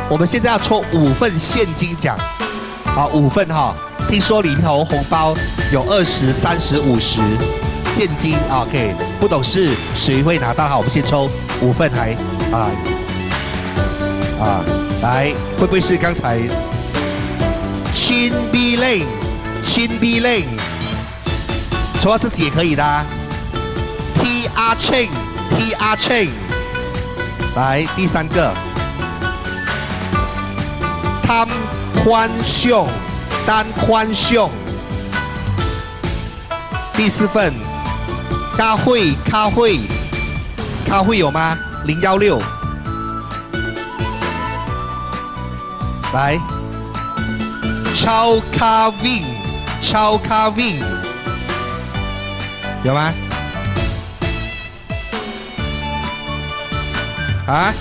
我们现在要抽5份现金奖，好，5份哈。听说里头红包有20、30、50现金啊，可以。不懂事谁会拿到？好，我们先抽5份来来，会不会是刚才亲 B Lane 抽到自己也可以的啊。TR Chain， 来第3个。单宽胸，第4份，咖会有吗？016，来，超咖 Win， 有吗？啊？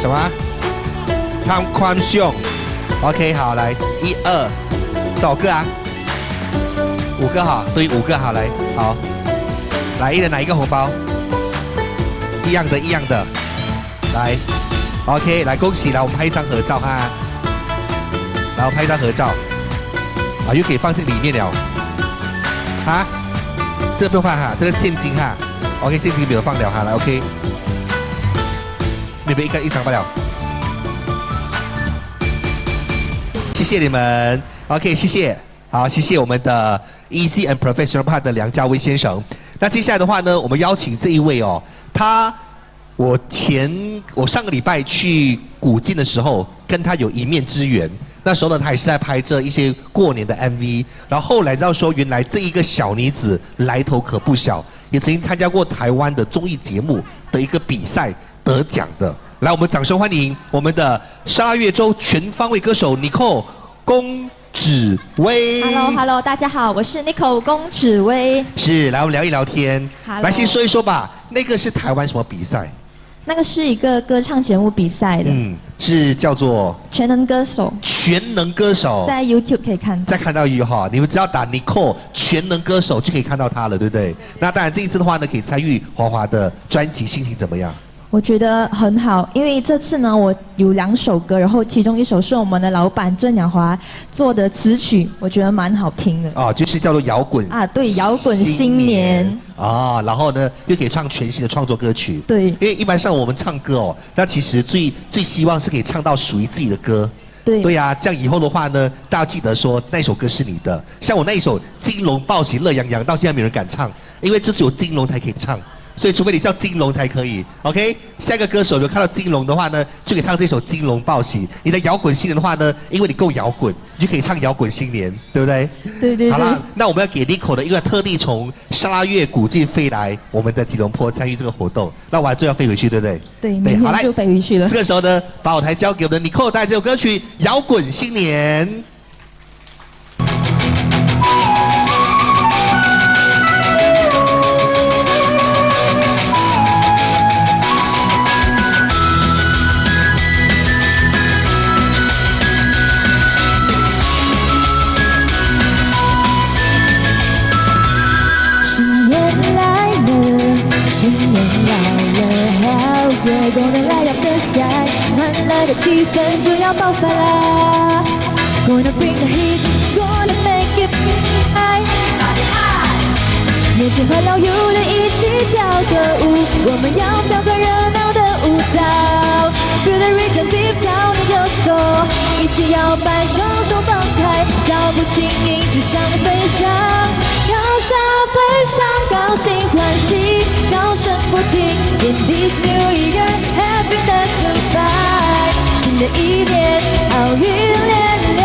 什么？单宽胸。OK， 好，来1、2，多少个啊？5个哈，对，5个好，来，好，来，一人拿1个红包，一样的，来 ，OK， 来，恭喜，来，我们拍一张合照哈，然后拍一张合照，又可以放进里面了，啊，这个不用放哈，这个现金哈 ，OK， 现金没有放了哈，来 ，OK， 每边一张罢了。谢谢你们 ，OK， 谢谢，好，谢谢我们的 Easy and Professional Part 的梁家威先生。那接下来的话呢，我们邀请这一位哦，我上个礼拜去古晋的时候，跟他有一面之缘。那时候呢，他也是在拍这一些过年的 MV， 然后后来知道说，原来这一个小女子来头可不小，也曾经参加过台湾的综艺节目的一个比赛得奖的。来，我们掌声欢迎我们的沙拉越州全方位歌手 Nicole 龚芷薇。Hello， 大家好，我是 Nicole 龚芷薇。是，来我们聊一聊天。来，先说一说吧，那个是台湾什么比赛？那个是一个歌唱节目比赛的。是叫做全能歌手。全能歌手。在 YouTube 可以看到。再看到哈，你们只要打 Nicole 全能歌手就可以看到他了，对不对？那当然这一次的话呢，可以参与华华的专辑，心情怎么样？我觉得很好，因为这次呢，我有2首歌，然后其中1首是我们的老板郑雅华做的词曲，我觉得蛮好听的。哦，就是叫做摇滚啊，对，摇滚新年啊，然后呢又可以唱全新的创作歌曲。对，因为一般上我们唱歌哦，那其实最希望是可以唱到属于自己的歌。对呀，这样以后的话呢，大家记得说那首歌是你的。像我那一首《金龙报喜乐洋洋》，到现在没人敢唱，因为这只有金龙才可以唱。所以除非你叫金龙才可以 ，OK？ 下一个歌手有看到金龙的话呢，就可以唱这首《金龙报喜》。你的摇滚新年的话呢，因为你够摇滚，你就可以唱摇滚新年，对不对？对。好了，那我们要给 Nicole 的一个特地从沙拉越古晋飞来我们的吉隆坡参与这个活动，那我还就要飞回去，对不对？对，明天就飞回去了。这个时候呢，把舞台交给我们的 Nicole 带这首歌曲《摇滚新年》。月光能 light up the sky， 欢乐的气氛就要爆发啦 ！Gonna bring the heat， gonna make it high， 年轻和老友的一起跳个舞，我们要跳个热闹的舞蹈。Feel the rhythm deep down in your soul， 一起摇摆，双手放开，脚步轻盈，就像飞翔，跳上飞上，高兴欢喜，笑声不停。In this new year, happiness will fly。新的一年，好运连连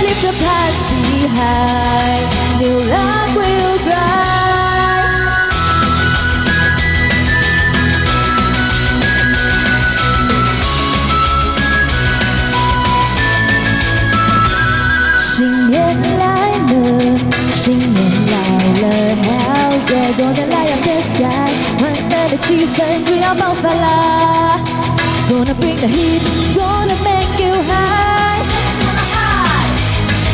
，Leave the past behind, new luck will bright。新年来了，新年来了，好月光的 light up the sky， 欢乐的气氛就要爆发啦 ！Gonna bring the heat, gonna make you high。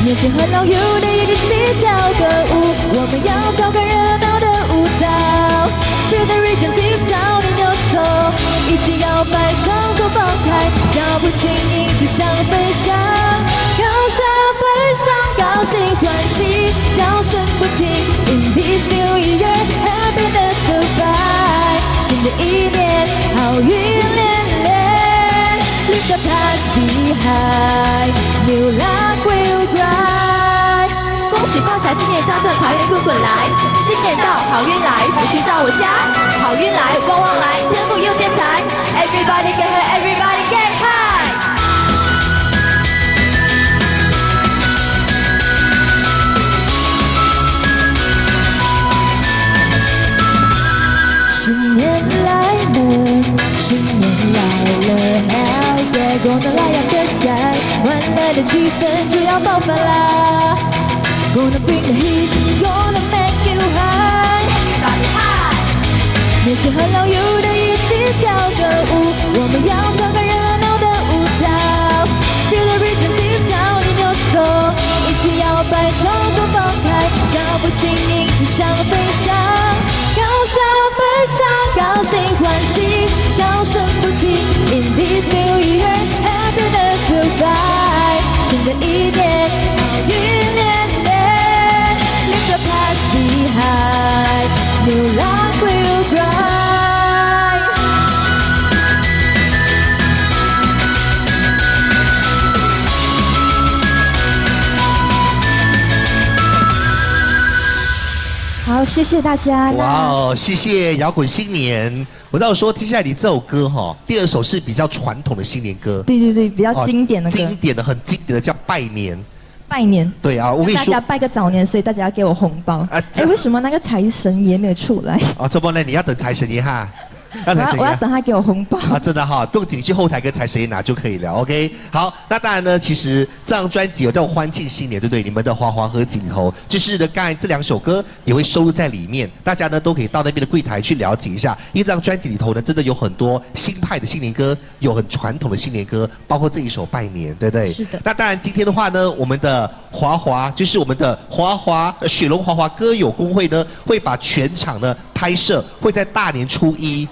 年轻和老友的一起跳个舞，我们要跳个热闹的舞蹈。Feel the rhythm deep down in your soul， 一起摇摆，双手放脚步轻盈，就像飞翔，高山飞上，高兴欢喜，笑声不停。In this new year, happiness will fly。新的一年，好运连连。Leave the past behind, new luck will grind。恭喜发财，今年大赚，财源滚滚来。新年到，好运来，福星照我家。好运来，旺旺来，天赋又天才。Everybody get high, everybody get high。新年来了，新年来了 ，Hell yeah，gonna light up the sky， 万籁的气氛就要爆发啦。Gonna bring the heat, gonna make you high， body high。年轻和老友的一起跳个舞，我们要跳个热闹的舞蹈。Feel the rhythm deep down in your soul， 一起摇摆，双手放开，脚步轻盈，就像飞翔，高山飞上，高兴欢喜，笑声不停。In this new year, happiness will fly。新的一年，好运连连。Leave the past behind, new luck will grind。好，谢谢大家。哇哦，谢谢摇滚新年。我倒说，接下来你这首歌哈，第二首是比较传统的新年歌，对对对，比较经典的歌，经典的很经典的叫拜年。拜年。对啊，我跟你说，大家拜个早年，所以大家要给我红包。哎，为什么那个财神爷没有出来？哦，这不呢，你要等财神爷哈。我要等他给我红包啊！真的哈，不用紧，你去后台跟财神爷拿就可以了。OK， 好，那当然呢，其实这张专辑有叫欢庆新年，对不对？你们的华华和锦头，就是呢，刚才这2首歌也会收录在里面，大家呢都可以到那边的柜台去了解一下。因为这张专辑里头呢，真的有很多新派的新年歌，有很传统的新年歌，包括这一首拜年，对不对？是的。那当然，今天的话呢，我们的华华就是我们的雪龙华华歌友工会呢，会把全场呢拍摄，会在大年初一。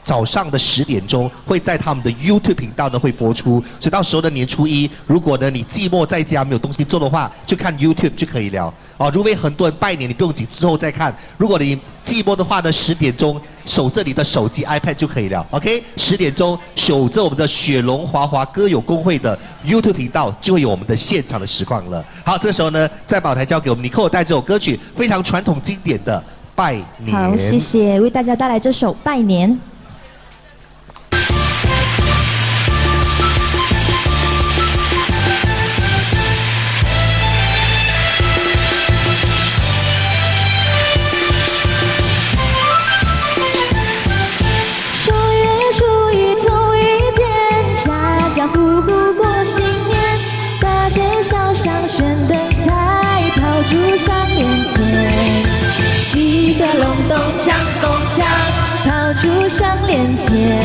早上的10点钟会在他们的 YouTube 频道呢会播出，所以到时候的年初一，如果呢你寂寞在家没有东西做的话，就看 YouTube 就可以了。哦，如果很多人拜年，你不用紧，之后再看。如果你寂寞的话呢，10点钟守着你的手机 iPad 就可以了。OK，10点钟守着我们的雪龙华华歌友工会的 YouTube 频道，就会有我们的现场的实况了。好，这时候呢，再把舞台交给我们尼寇带这首歌曲，非常传统经典的拜年。好，谢谢，为大家带来这首拜年。炮竹响连天，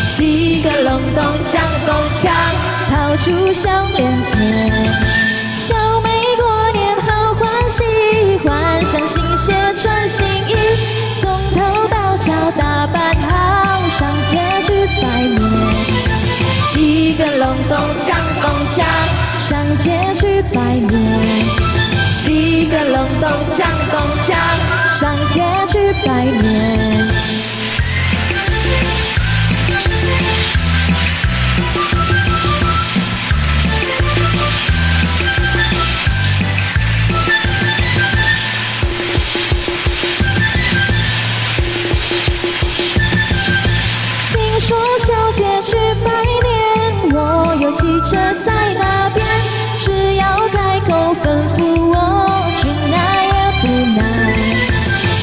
七个隆咚锵咚锵，炮竹响连天。小妹过年好欢喜，换上新鞋穿新衣，从头到脚打扮好，上街去拜年。七个隆咚锵咚锵，上街去拜年。七个隆咚锵咚锵，上街去拜年。听说小姐去拜年，我有汽车在那边，只要开口吩咐我，去哪也不难。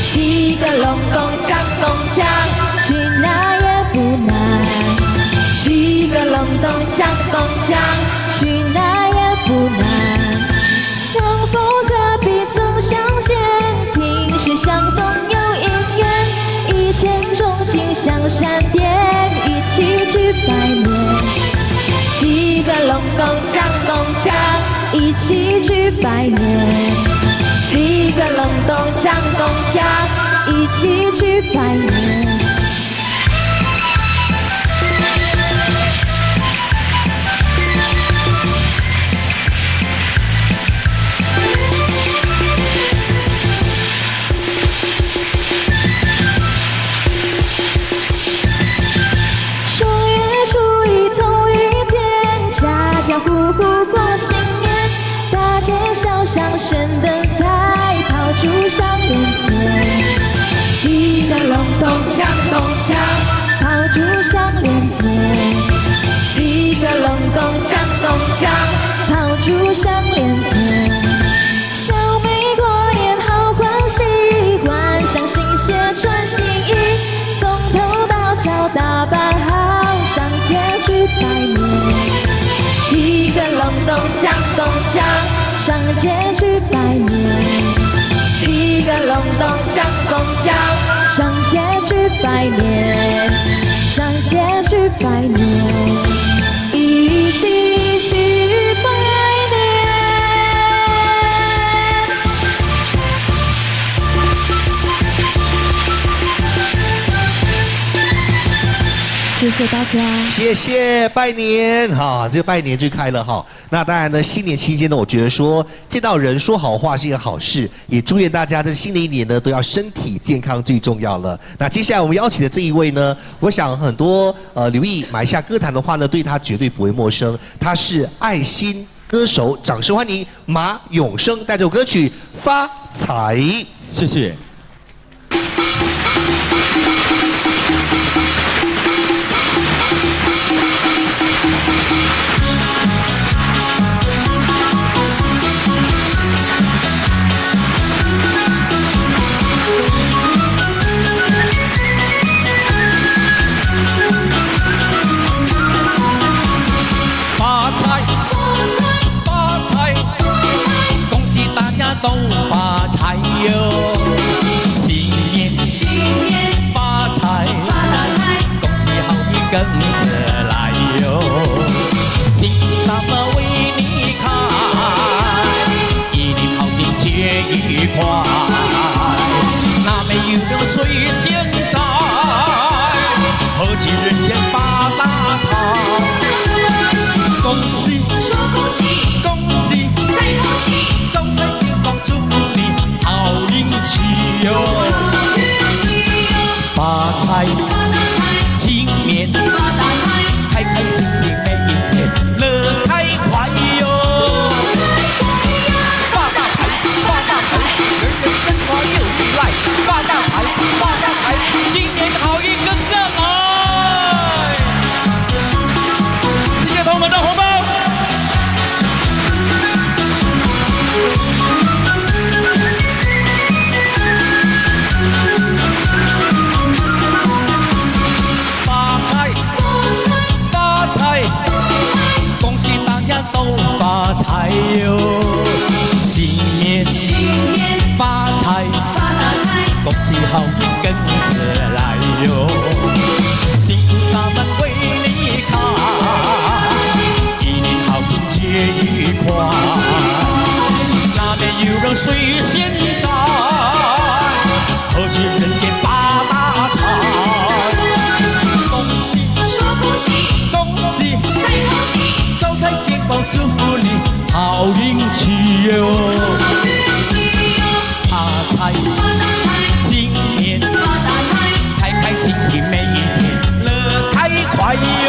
七个隆咚锵咚锵，去哪也不难。七个隆咚锵咚锵，去哪也不难。相逢何必总相见，萍水相逢有姻缘，一见钟情像闪电，一起去拜年。七个隆咚锵咚锵，一起去拜年。七个隆咚锵咚锵，一起去拜年。项链甜，7个隆咚锵咚锵，抛出项链甜。小妹过年好欢喜，换上新鞋穿新衣，从头到脚打扮好，上街去拜年。7个隆咚锵咚锵，上街去拜年。7个隆咚锵咚锵，上街去拜年，上街去拜年，一起去拜年。谢谢大家，谢谢拜年哈，这个拜年最开了哈。那当然呢，新年期间呢，我觉得说见到人说好话是一件好事，也祝愿大家在新的一年呢都要身体健康最重要了。那接下来我们邀请的这一位呢，我想很多留意马来西亚歌坛的话呢，对他绝对不会陌生，他是爱心歌手，掌声欢迎马永生，带着歌曲《发财》。谢谢。都发财哟！新年发财，恭喜好运跟着来哟！新大门为你开，一年好景皆愉快。那没有流水线上，何其人间发大财！恭喜，说恭喜，恭喜，再恭喜。祝你好运气哟，发财，新年发大财，开开心心每一天乐开怀哟，发大财，发大财，人人生活有意来，发大财，发大财，新年好运跟着来，谢谢朋友们的红包。都发财哟！新年发财，恭喜好运跟着来哟！幸福大门为你开，一年好景皆愉快。那边有人水仙在，何其人间发大财！恭喜，说恭喜，恭喜，再恭喜。招财进宝，祝福你好运气哟！发财，今年发大财，开开心心每一天乐开怀哟！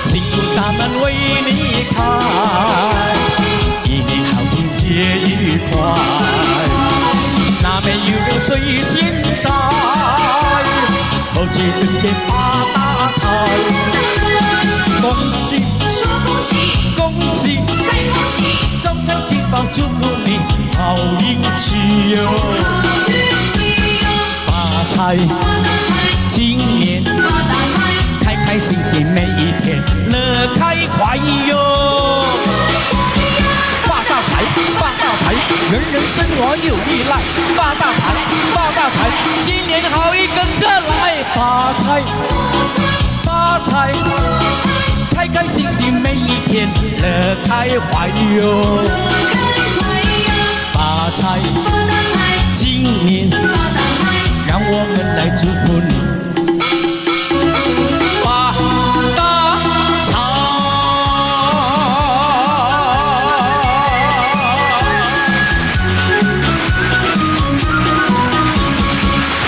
幸福大门为你开，一年好景皆愉快。那边有流水仙在，何其人间发大财！恭喜，说恭喜，恭喜，再恭喜，招财进宝，祝福你好运气哟，好运气哟，发财，发大财，今年发大财，开开心心每一天乐开怀哟，发大财，发大财，人人生活有意来，发大财，发大财，今年好运跟着来，发财，发财，开开心心每一天乐开怀哟，发财，今年让我们来祝福你发大财。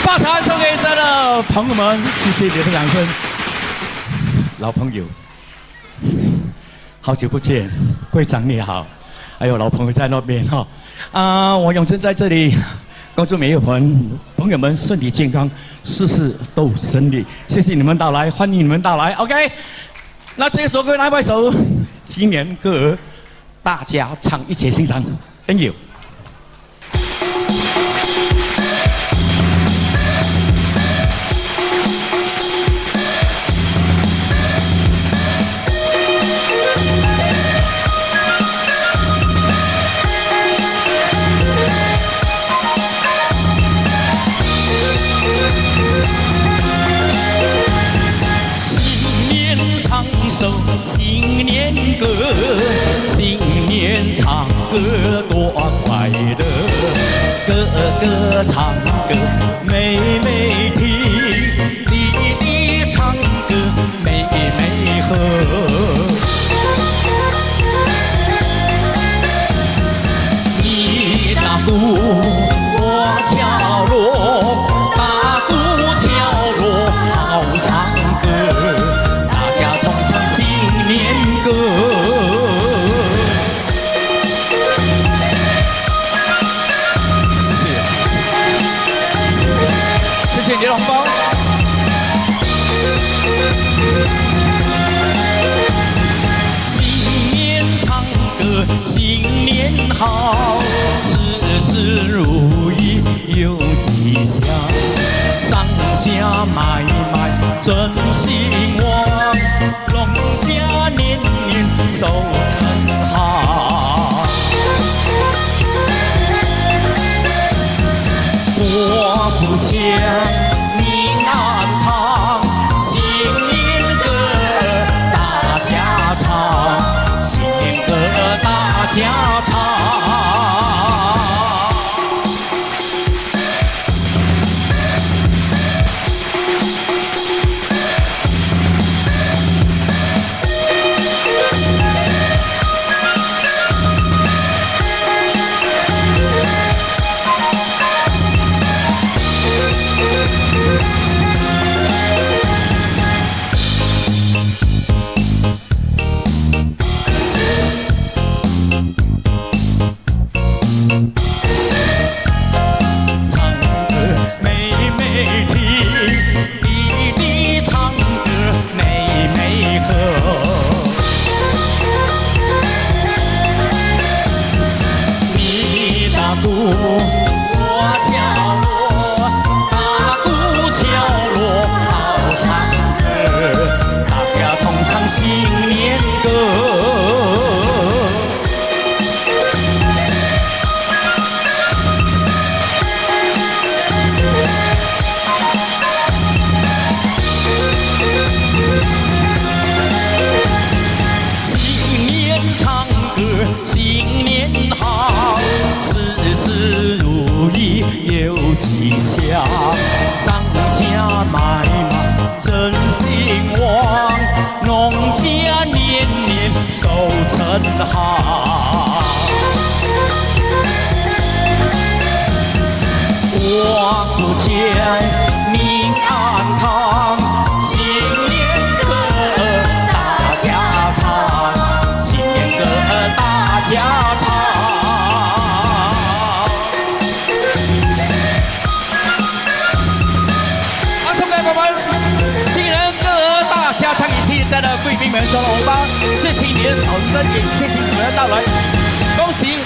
发财送给在的朋友们，谢谢你的掌声。老朋友，好久不见，会长你好，还有老朋友在那边哈。我永生在这里恭祝每一位朋友们身体健康，事事都顺利。谢谢你们到来，欢迎你们到来。OK， 那这首歌来一首新年歌，大家唱一起欣赏。Thank you。新年歌，新年唱歌多快乐，个个唱歌妹妹听，弟弟唱歌妹妹和。你打鼓，我敲锣，打鼓敲锣好唱歌。年歌，谢谢，谢谢你的红包。新年唱歌，新年好，事事如意有吉祥，商家买卖真兴旺。农家年年收成好，国富强，民安康，新年歌大家唱，新年歌大家唱。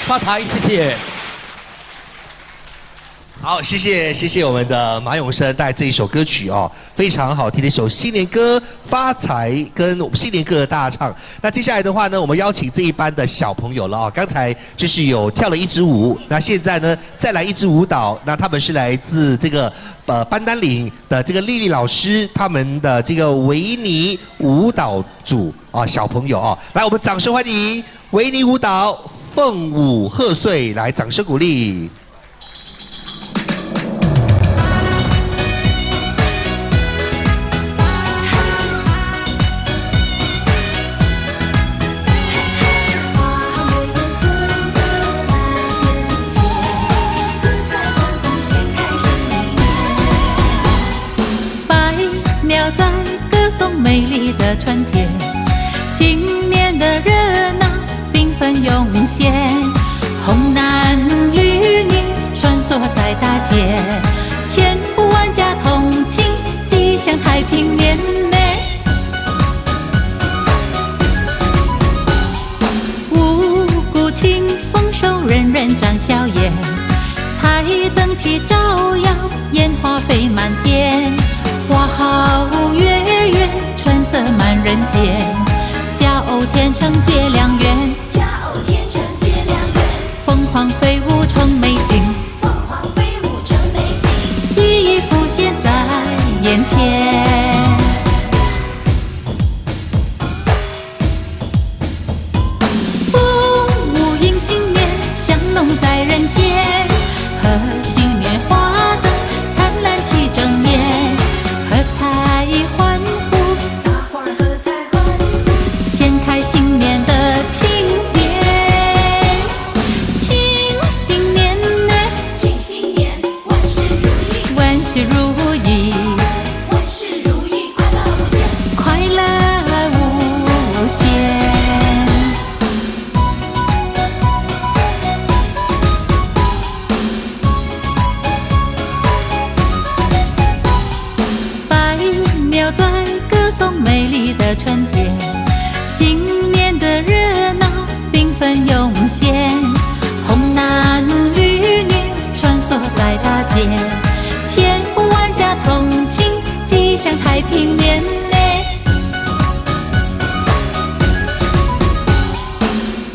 发财，谢谢。好，谢谢我们的马永生带这一首歌曲哦，非常好听的一首新年歌，发财跟我们新年歌的大唱。那接下来的话呢，我们邀请这一班的小朋友了哦，刚才就是有跳了一支舞，那现在呢再来一支舞蹈，那他们是来自这个班丹岭的这个丽丽老师他们的这个维尼舞蹈组啊，小朋友哦，来我们掌声欢迎维尼舞蹈。凤舞贺岁，来掌声鼓励。百鸟在歌颂美丽的春天，新年的热闹缤纷涌现，红男绿女穿梭在大街，千万家同庆，吉祥太平年呢。五谷庆丰收，人人展笑颜，彩灯齐照耀，烟花飞满天，花好月圆，春色满人间，佳偶天成结良缘，佳偶天成结良缘，凤凰飞舞成美景，凤凰飞舞成美景，一一浮现在眼前。风舞迎新年，香浓在人间，贺新年花灯灿烂齐整年，喝彩欢呼，大伙儿喝彩欢呼，掀开新年的庆典，庆新年呢，庆新年，万事如意，万事如意，万事如意，快乐无限。快乐无限。百鸟在歌颂美丽的春天，新年的热闹缤纷涌现，红男绿女穿梭在大街，千万家同庆，吉祥太平年呢。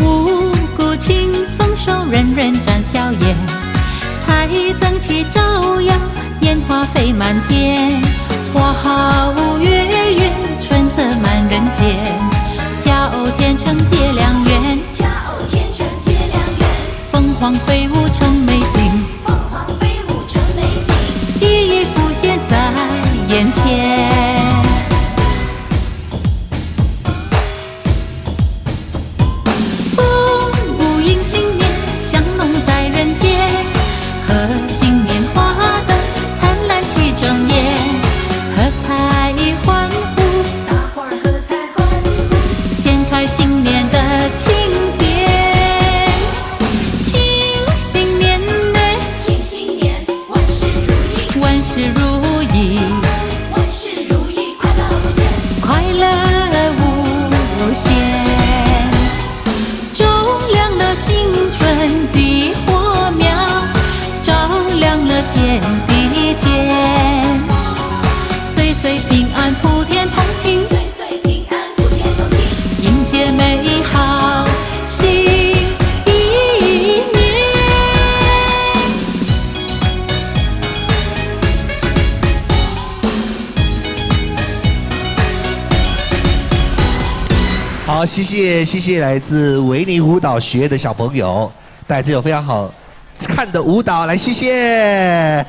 五谷庆丰收，人人展笑颜，彩灯齐照耀，烟花飞满天，花好月圆，春色满人间，佳偶天成结良缘，佳偶天成结良缘，凤凰飞舞成美景，凤凰飞舞成美景，一一浮现在眼前。风舞迎新年，香浓在人间，贺新年花灯灿烂齐整年，喝彩欢呼，大伙儿喝彩欢呼，掀开新年的庆典，庆新年呢，庆新年，万事如意，万事如意，万事如意，快乐无限。快乐无限。照亮了新春的火苗，照亮了天地间，岁岁平安，普天同庆，岁岁平安，普天同庆，迎接美好新一年。好，谢谢来自维尼舞蹈学院的小朋友带这首非常好看的舞蹈来，谢谢。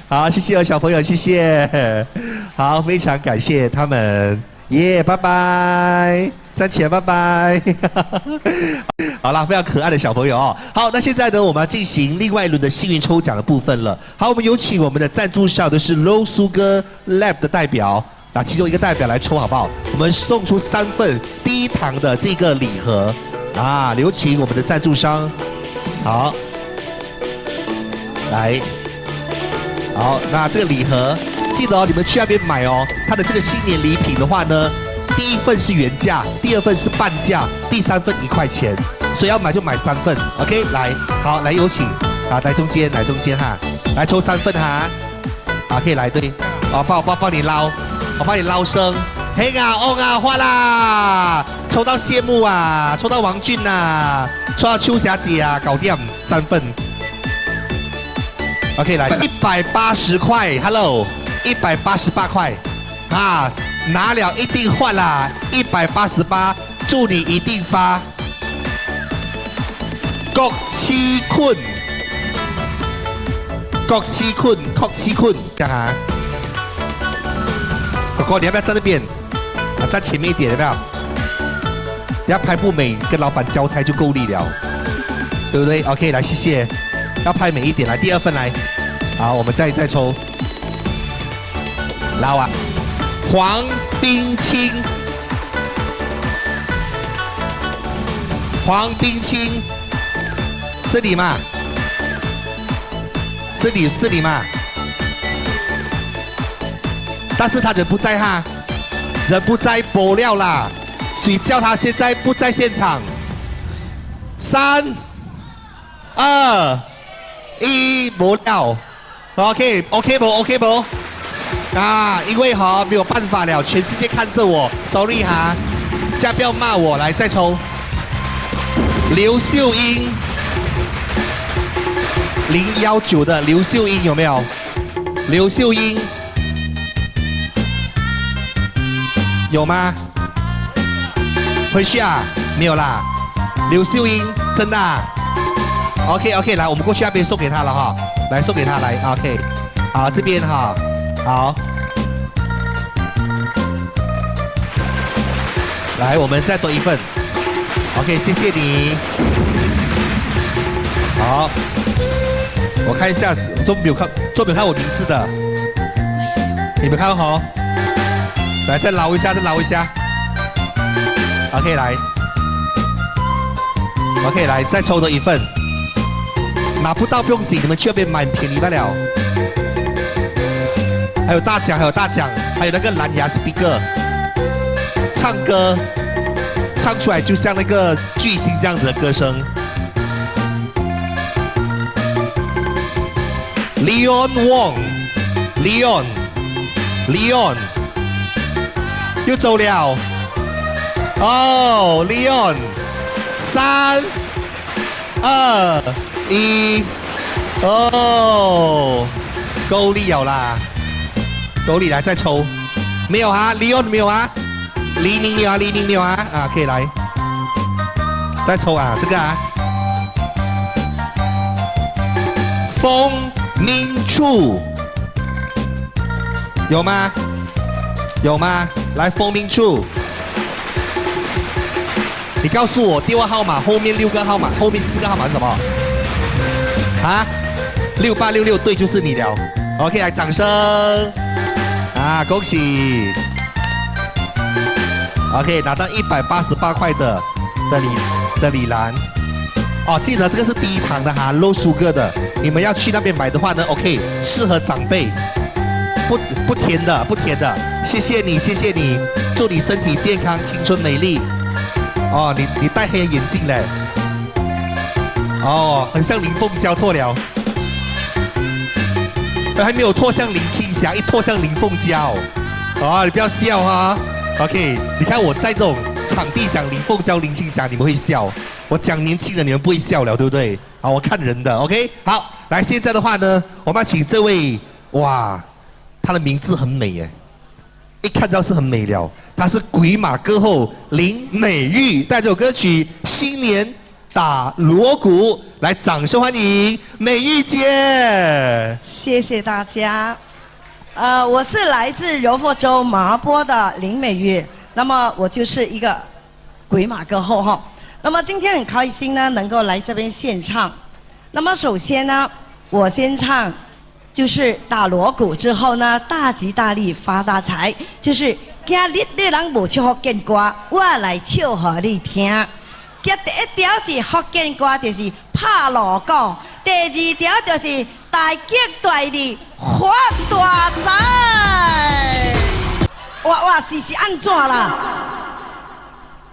好，谢谢小朋友，谢谢。好，非常感谢他们，耶，拜拜，站起来，拜拜。好啦，非常可爱的小朋友哦。好，那现在呢，我们要进行另外一轮的幸运抽奖的部分了。好，我们有请我们的赞助商，的是 Low 苏哥 Lab 的代表。那其中一个代表来抽好不好？我们送出3份低糖的这个礼盒啊，有请我们的赞助商。好，来，好，那这个礼盒记得哦，你们去那边买哦。它的这个新年礼品的话呢，第1份是原价，第2份是半价，第3份1块钱，所以要买就买3份。OK， 来，好，来有请啊，来中间哈，来抽3份哈，啊，可以来对，啊，帮你捞。我帮你捞生，黑啊、哦啊，花啦！抽到谢幕啊，抽到王俊啊，抽到秋霞姐啊，搞定3份。OK， 来180块 ，Hello， 188块啊，拿了一定换啦，188，祝你一定发。国七困，这样啊。狗狗，你要不要站那边？啊，站前面一点，有没有？你要拍不美，跟老板交差就够力了，对不对 ？OK， 来，谢谢。要拍美一点，来第2份来。好，我们再抽。捞啊，黄冰清，是你吗？是你嘛？但是他人不在哈，人不在播料啦，谁叫他现在不在现场？3、2、1，播料。OK 不？啊，因为哈没有办法了，全世界看着我 ，sorry 哈，大家不要骂我，来再抽。刘秀英019的刘秀英有没有？刘秀英有吗？回去啊，没有啦。刘秀英真的、啊、？OK， 来，我们过去那边送给他了哈，来送给他来 ，OK， 好这边哈，好，来我们再多一份 ，OK， 谢谢你。好，我看一下，都没有看我名字的，你们看到好？来，再捞一下，OK， 来 ，OK， 来，再抽多一份，拿不到不用紧，你们去那边买便宜罢了。还有大奖，还有那个蓝牙 speaker， 唱歌唱出来就像那个巨星这样子的歌声。Leon Wong，Leon 又走了。哦 ，Leon， 3、2、1，哦，够力有啦，够力来再抽，没有啊 ，Leon 没有啊，黎明没有啊，啊，可以来，再抽啊，这个啊，风明处有吗？来，风明处，你告诉我电话号码后面6个号码，后面4个号码是什么？啊，6866，对，就是你了。OK， 来掌声啊，恭喜 ！OK， 拿到188块的李兰。哦，记得这个是低糖的哈 ，low sugar 的。你们要去那边买的话呢 ，OK， 适合长辈，不甜的。谢谢你，祝你身体健康，青春美丽。哦，你戴黑眼镜嘞。哦，很像林凤娇脱了。还没有脱像林青霞，一脱像林凤娇。哦，你不要笑哈。OK， 你看我在这种场地讲林凤娇、林青霞，你们会笑。我讲年轻人，你们不会笑了，对不对？好，我看人的 ，OK。好，来，现在的话呢，我们要请这位，哇，他的名字很美耶，一看到是很美了。她是鬼马歌后林美玉，带这首歌曲《新年打锣鼓》，来，掌声欢迎美玉姐。谢谢大家。我是来自柔佛州麻坡的林美玉，那么我就是一个鬼马歌后哈。那么今天很开心呢，能够来这边献唱。那么首先呢，我先唱，就是打锣鼓之后呢，大吉大利发大财，就是今日你人无唱福建歌，我来唱给你听。第一条是福建歌，就是拍锣鼓；第二条就是大吉大利发大财。哇是安怎啦？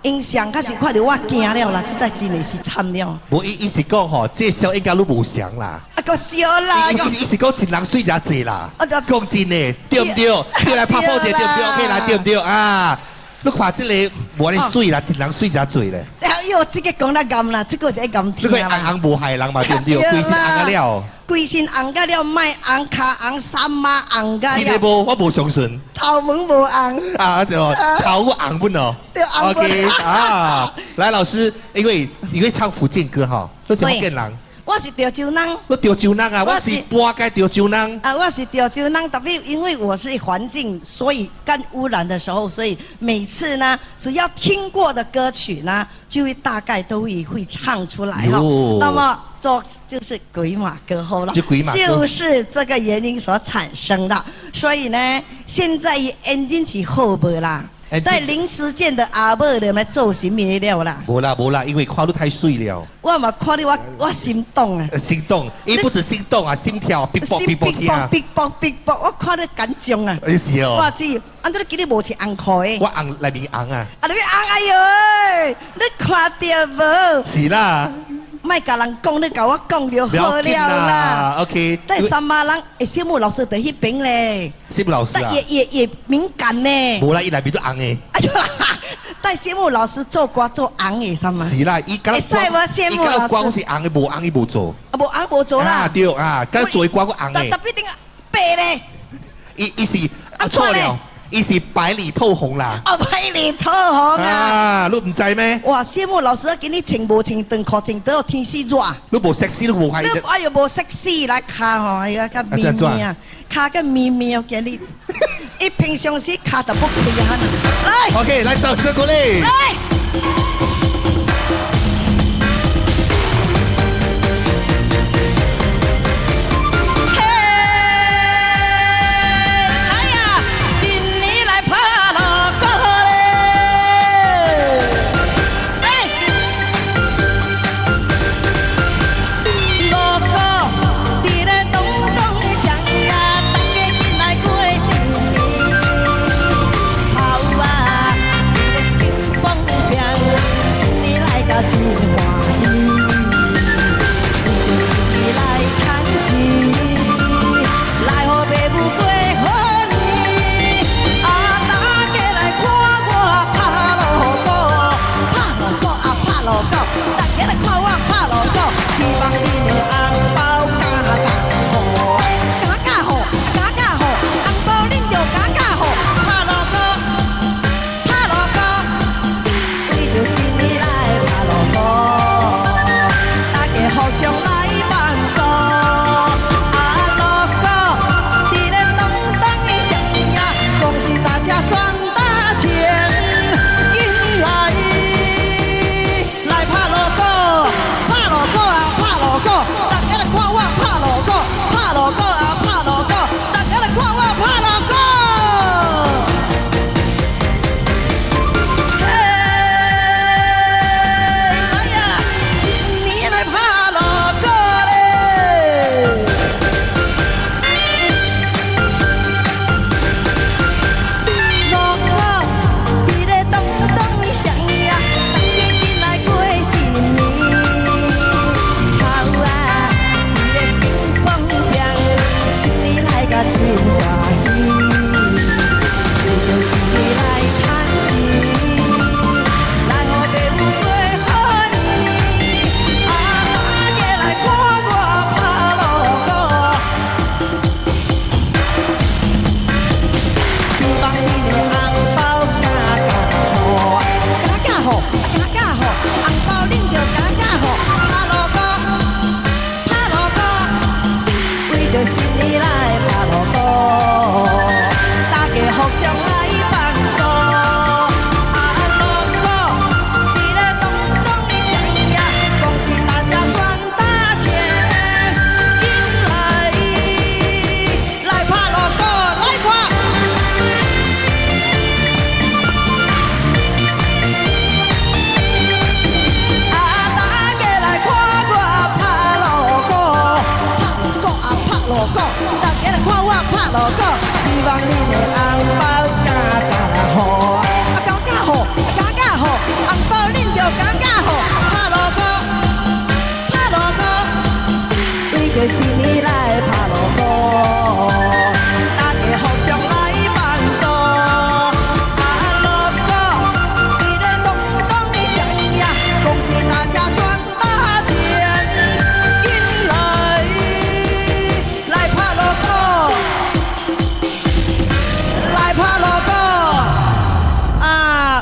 音响开始看到我惊了啦，这真的是惨了。无伊是讲吼，这小应该都无祥啦。个笑啦！伊是讲真人水真济啦。讲真的，对不对？对来拍破者对不对？可以来对不对啊？你看这个无咧水啦，真人水真济咧。哟，这个讲得暗啦，这个在暗听啦。这个红无害人嘛，对不对？规身红个了。规身红个了，卖红卡红衫嘛红个了。是的无，我无相信。头毛无红。啊对哦，头红不喏。对红不。OK 啊，来老师，因为你会唱福建歌哈，都是福建人。我是潮州人，我潮州人啊，我是半个潮州人。我是潮州人，特别因为我是环境，所以干污染的时候，所以每次呢，只要听过的歌曲呢，就会大概都会唱出来哈。那么就是鬼马歌后了，就是这个原因所产生的。所以呢，现在已经是好不啦？在临时见的阿母就来做什么了啦？无啦，因为看你太水了。我嘛看你我心动啊！心动，伊不止心动啊，心跳逼迫逼迫，我看你紧张啊！是哦。我知，安怎你今日无穿红裤的？我红内面红啊。啊，你红哎呦！你看到无？是啦。莫甲人讲，你甲我讲就好了啦。OK。但三马人，小木老师在迄边咧。小木老师啊。也敏感呢。无啦，伊内面都红的。哎呦，带小木老师做歌做红的什么？是啦，伊敢光是红的，无红伊无做。无红无做啦。啊对啊，敢做一歌个红的。特别定白咧。伊是错了。伊是白里透红啦！哦，白里透红啊！啊，你唔知咩？哇，羡慕老师今日穿无穿长裤，穿到天气热。你无 sexy 你无开。你哎呦无 sexy 来卡吼，哎呀个咪咪啊，卡个咪咪哦，今日，伊平常时卡得不开啊！来 ，OK， 来掌声鼓励。来。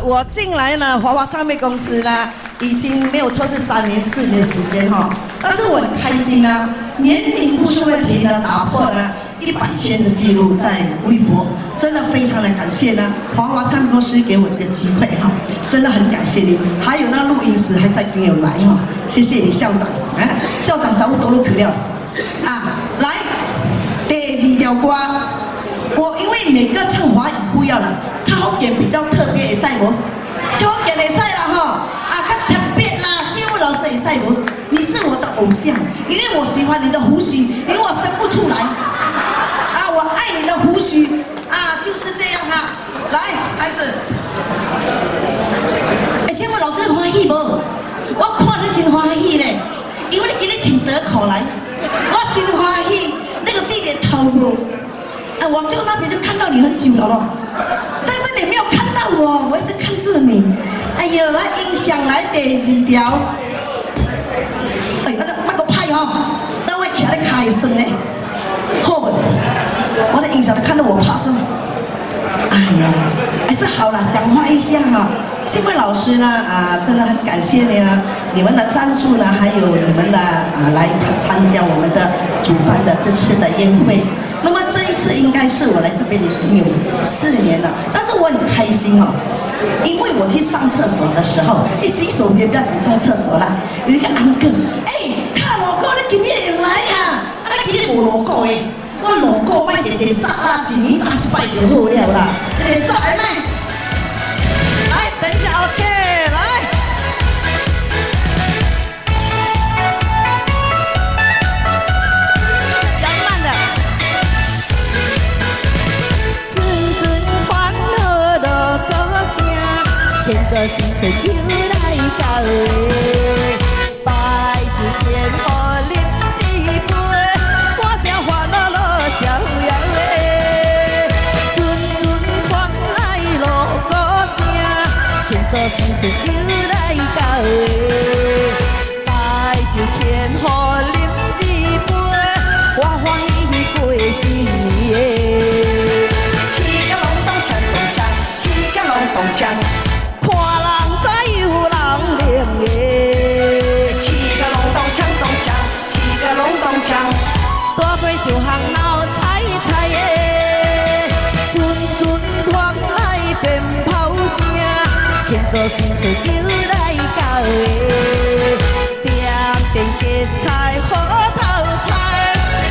我进来呢，华华唱片公司呢，已经没有错是3年4年的时间哈，但是我很开心啊，年龄不是问题呢，打破了100千的记录在微博，真的非常的感谢呢，华华唱片公司给我这个机会哈，真的很感谢你，还有那录音师还在给我来哈，谢谢你校长，校长找我多录去了，啊，来第2条歌，我因为每个唱华语不一样啦，唱福建比较特别，会使无？唱福建会使啦吼，啊，较特别啦，谢文老师会使无？你是我的偶像，因为我喜欢你的胡须，因为我生不出来。啊，我爱你的胡须，啊，就是这样哈。来，开始。哎，谢文老师欢喜无？我看你真欢喜嘞，因为你今日请得口来，我真欢喜。那个地点头部，哎，我就那边就看到你很久了咯，但是你没有看到我，我一直看住你。哎呦，来音响来第2条，哎，那个派哦，那位徛在开声呢，好不？我的音响都看到我怕声。哎呀，还是好了，讲话一下哈。幸会老师呢，真的很感谢你们的赞助呢，还有你们的来参加我们的主办的这次的宴会。那么这一次应该是我来这边已经有4年了，但是我很开心哦，因为我去上厕所的时候，一洗手间不要讲上厕所啦，有一个安哥，哎，看我哥你今日来啊，你今日无路过诶，我路过卖直直炸啦，一年炸1摆就好了啦，直直炸的卖。等一下 ，OK， 来。要慢的。阵阵欢乐的歌声，牵着新春又来到诶，拜酒宴喝饮一杯，歌声欢乐乐逍遥诶，阵阵欢来乐歌声。牵着新春又来到诶，拜酒天喝饮一杯，欢欢喜喜过新年诶。七个隆咚锵咚锵，七个隆咚锵，看人使有人灵诶。七个隆咚锵咚锵，七个隆咚锵，大杯小巷闹彩彩诶，阵阵传来鞭炮声。牵着新春又来到诶，点点结彩好头彩，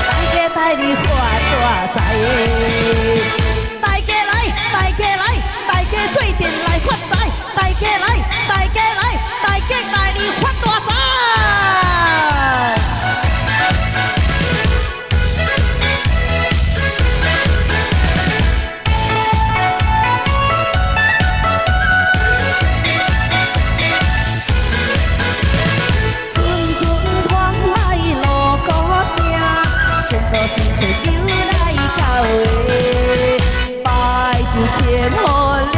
大家带你发大财诶！大家来，大家来，大家做阵来发财，大家来，大家来，大家带你发大财。新春又来到诶，拜酒天喝饮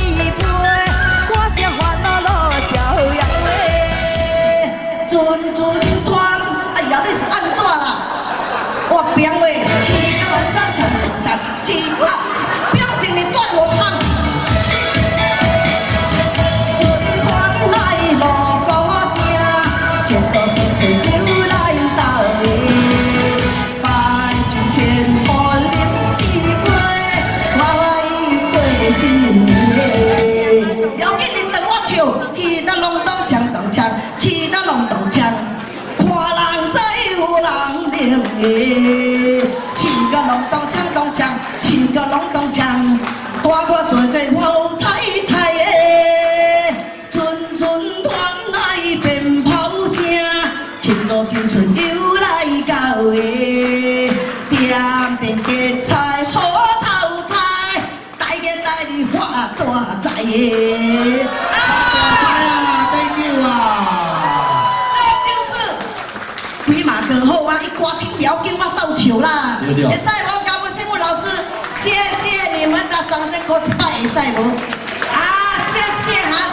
一杯，歌声欢乐乐逍遥诶。阵阵团，哎呀，你是安怎啦？我变喂，七个人唱唱唱，七啊，表情你断我唱。阵团来锣鼓声，牵着新春又来到诶。气得隆咚锵咚锵，气得隆咚锵，看人使有人灵诶。气个隆咚锵咚锵，气个隆咚锵，大个岁岁好彩彩诶。阵阵传来鞭炮声，庆祝新春又来到诶。点点结彩好头彩，大家带你发大财诶。鬼马歌好啊！一歌听了叫我走球啦！会使无？高文新文老师，谢谢你们的掌声，给我一摆会使无？谢谢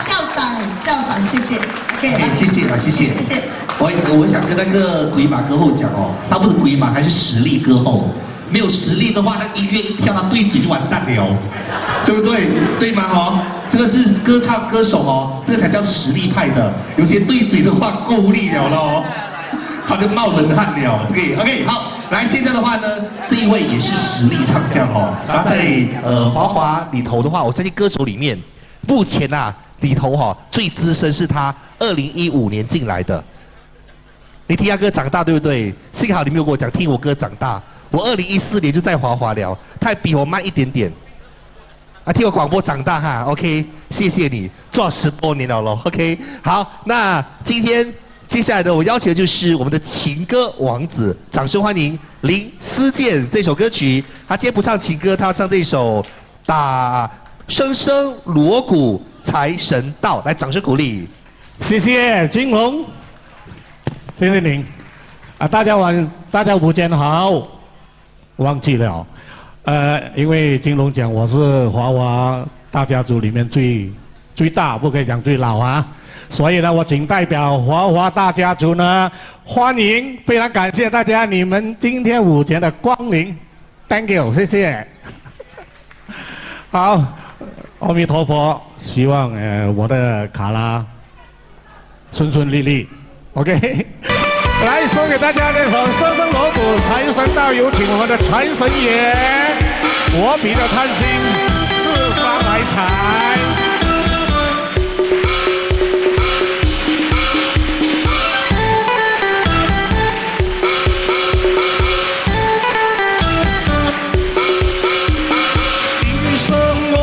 校长，谢谢。OK， 谢谢啊，谢谢。谢谢。我想跟那个鬼马歌后讲哦，他不是鬼马，还是实力歌后。没有实力的话，那音乐一跳，他对嘴就完蛋了，对不对？对吗？哦，这个是歌唱歌手哦，这个才叫实力派的。有些对嘴的话够力了哦。他就冒冷汗了，这个 OK 好，来现在的话呢，这一位也是实力唱将哦。然后在华华里头的话，我相信歌手里面，目前里头最资深是他2015年进来的。你听他歌长大对不对？幸好你没有跟我讲听我歌长大，我2014年就在华华了，他还比我慢一点点。啊，听我广播长大哈 ，OK， 谢谢你，做了10多年了咯 ，OK。好，那今天接下来呢，我邀请的就是我们的情歌王子，掌声欢迎林思健这首歌曲。他今天不唱情歌，他要唱这首打声声锣鼓财神到，来掌声鼓励。谢谢金龙，谢谢您。啊，大家午间好，忘记了。因为金龙讲我是华华大家族里面最大，不可以讲最老啊，所以呢，我仅代表华华大家族呢，欢迎，非常感谢大家你们今天午间的光临 ，Thank you， 谢谢。好，阿弥陀佛，希望我的卡拉顺顺利利 ，OK。来送给大家那首《声声锣鼓财神到》，有请我们的财神爷。我比较贪心，四方来财。一声锣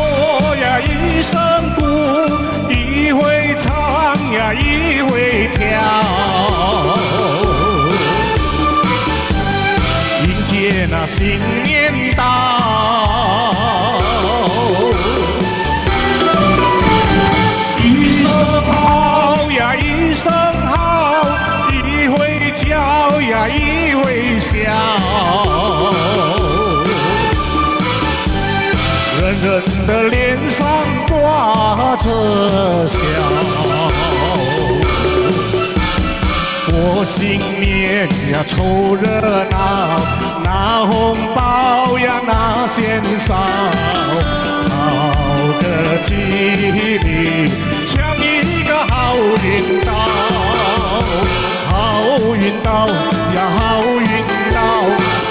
呀，一声鼓，一回唱呀，一回跳。那新年到，一声好呀，一声好，一回叫呀，一回笑，人人的脸上挂着笑。过新年呀，凑热闹，拿红包呀，拿鲜少，讨个吉利，抢一个好运到，好运到呀，好运到，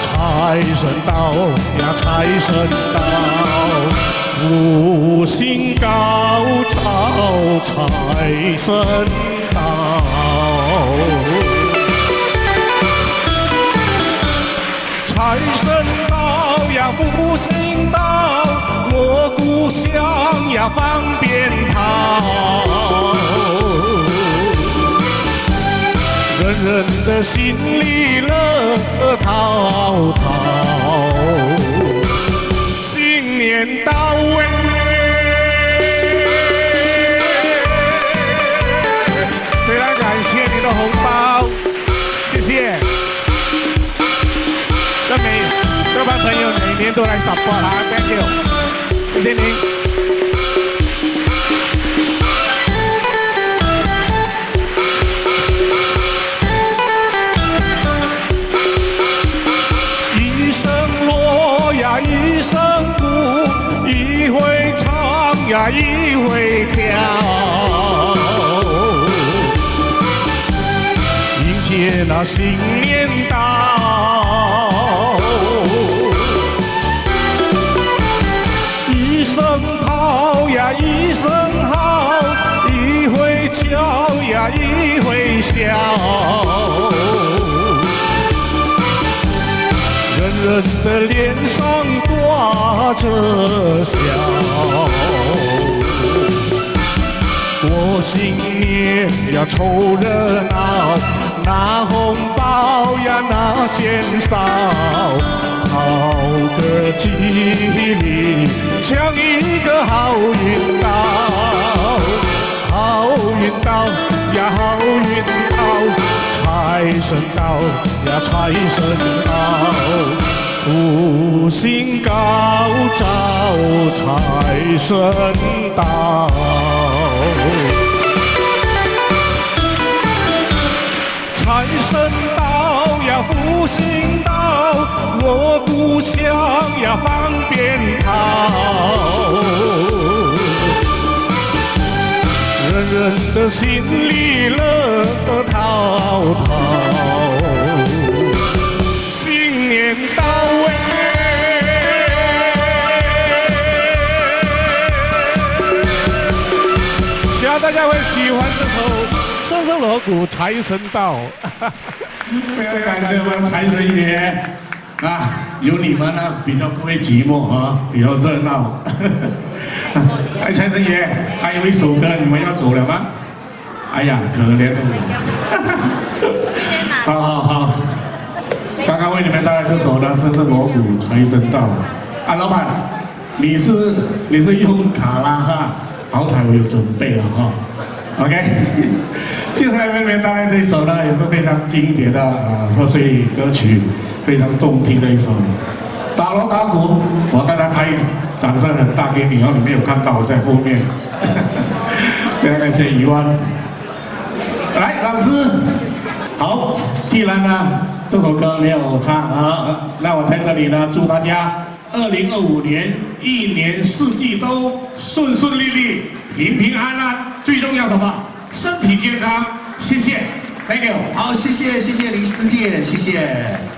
财神到呀，财神到，福星高照，财神到。财神到呀，福星到，锣鼓响呀，放鞭炮，人人的心里乐陶陶。新年到位，非常感谢你的红包，谢谢。各班朋友每年都来 support 啊 ，thank you， 谢谢您。一声锣呀，一声鼓，一回唱呀，一回跳，迎接那新年到。一声炮呀，一声号，一回叫呀，一回笑，人人的脸上挂着笑。过新年呀，凑热闹，拿红包呀，拿鲜少，讨个吉利，抢一个好运到，好运到呀，好运到，财神到呀，财神到，福星高照，财神到。财神到呀，福星到，锣鼓响呀，放鞭炮，人人的心里乐陶陶。新年到位，希望大家会喜欢这首。声声锣鼓财神到，非常感谢我们财神爷啊！有你们呢，比较不会寂寞啊，比较热闹。哎，财神爷，还有一首歌，你们要走了吗？哎呀，可怜的我。好。刚刚为你们带来这首呢，是锣鼓财神到。啊，老板，你是用卡拉哈，好彩我有准备了哈。OK， 接下来为你们带来这一首呢，也是非常经典的贺岁歌曲，非常动听的一首。打锣打鼓，我刚才拍掌声很大给你，然后你没有看到我在后面。非常感谢余湾。来，老师，好，既然呢这首歌没有唱啊，那我在这里呢祝大家2025年一年四季都顺顺利利、平平安安，最重要什么？身体健康。谢谢 ，Thank you。好，谢谢林思健，谢谢。